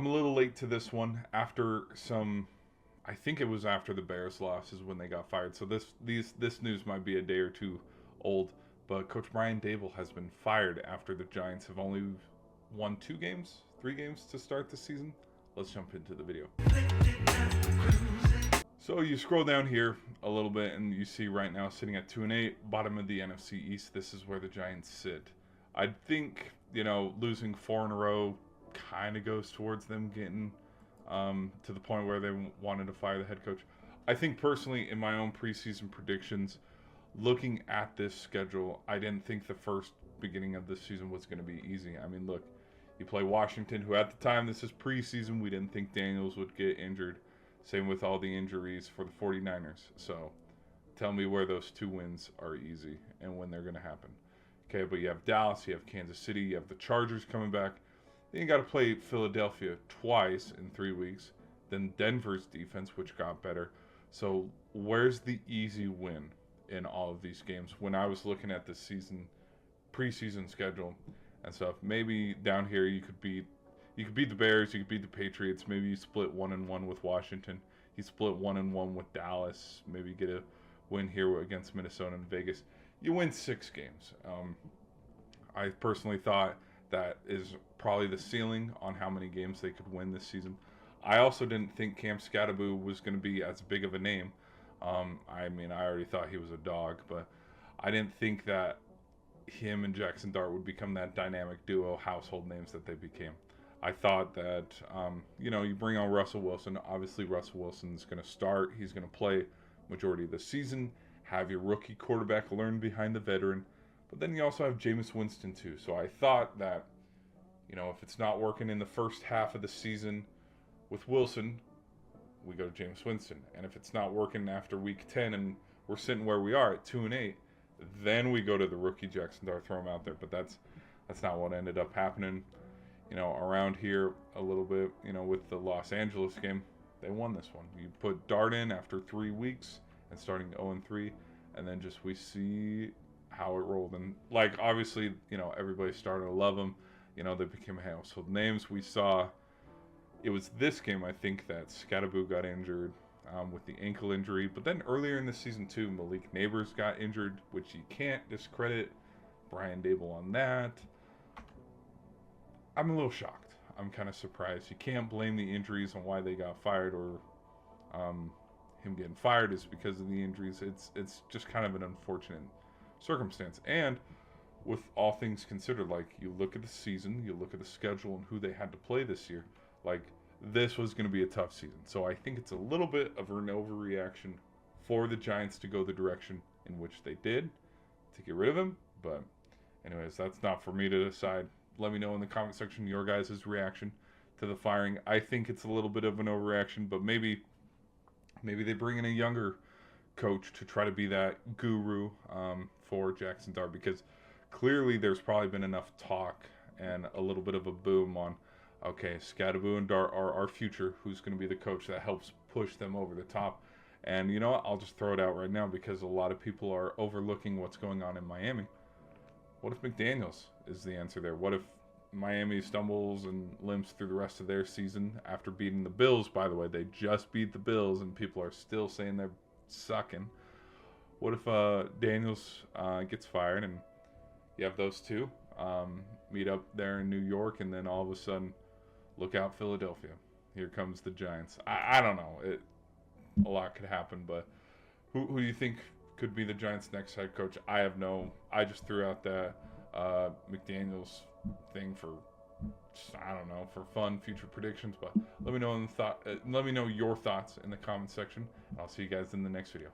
I'm a little late to this one. I think it was after the Bears loss is when they got fired. So this news might be a day or two old. But Coach Brian Daboll has been fired after the Giants have only won 3 games to start the season. Let's jump into the video. So you scroll down here a little bit and you see right now sitting at 2-8, bottom of the NFC East. This is where the Giants sit. I think, losing 4 in a row kind of goes towards them getting to the point where they wanted to fire the head coach. I think personally, in my own preseason predictions, looking at this schedule, I didn't think the first beginning of this season was going to be easy. I mean, look, you play Washington, who at the time, this is preseason, we didn't think Daniels would get injured. Same with all the injuries for the 49ers. So tell me where those 2 wins are easy and when they're going to happen. Okay, but you have Dallas, you have Kansas City, you have the Chargers coming back. Then you got to play Philadelphia twice in 3 weeks. Then Denver's defense, which got better. So where's the easy win in all of these games? When I was looking at the preseason schedule and stuff, maybe down here you could beat the Bears, you could beat the Patriots. Maybe you split 1-1 with Washington. You split 1-1 with Dallas. Maybe get a win here against Minnesota and Vegas. You win 6 games. I personally thought that is probably the ceiling on how many games they could win this season. I also didn't think Dart Skattebo was going to be as big of a name. I already thought he was a dog, but I didn't think that him and Jackson Dart would become that dynamic duo, household names that they became. I thought that, you bring on Russell Wilson. Obviously, Russell Wilson's going to start. He's going to play majority of the season. Have your rookie quarterback learn behind the veteran. But then you also have Jameis Winston, too. So I thought that, if it's not working in the first half of the season with Wilson, we go to Jameis Winston. And if it's not working after week 10 and we're sitting where we are at 2-8, then we go to the rookie Jackson Dart, throw him out there. But that's not what ended up happening. Around here a little bit, with the Los Angeles game, they won this one. You put Dart in after 3 weeks and starting 0-3, and then just we see how it rolled. And, obviously, everybody started to love them. They became household names. We saw it was this game, I think, that Skattebo got injured with the ankle injury. But then earlier in the season, too, Malik Neighbors got injured, which you can't discredit Brian Daboll on that. I'm a little shocked. I'm kind of surprised. You can't blame the injuries on why they got fired or him getting fired is because of the injuries. It's just kind of an unfortunate circumstance. And with all things considered, you look at the season, you look at the schedule and who they had to play this year, this was going to be a tough season. So I think it's a little bit of an overreaction for the Giants to go the direction in which they did to get rid of him. But anyways, that's not for me to decide. Let me know in the comment section your guys' reaction to the firing. I think it's a little bit of an overreaction, but maybe they bring in a younger coach to try to be that guru for Jackson Dart, because clearly there's probably been enough talk and a little bit of a boom on, okay, Skattebo and Dart are our future. Who's going to be the coach that helps push them over the top? And you know what? I'll just throw it out right now because a lot of people are overlooking what's going on in Miami. What if McDaniels is the answer there? What if Miami stumbles and limps through the rest of their season after beating the Bills? By the way, they just beat the Bills and people are still saying they're sucking. What if Daniels gets fired and you have those two meet up there in New York, and then all of a sudden, look out, Philadelphia. Here comes the Giants. I don't know. A lot could happen, but who do you think could be the Giants' next head coach? I just threw out that McDaniels thing for, for fun, future predictions. But let me know your thoughts in the comment section. I'll see you guys in the next video.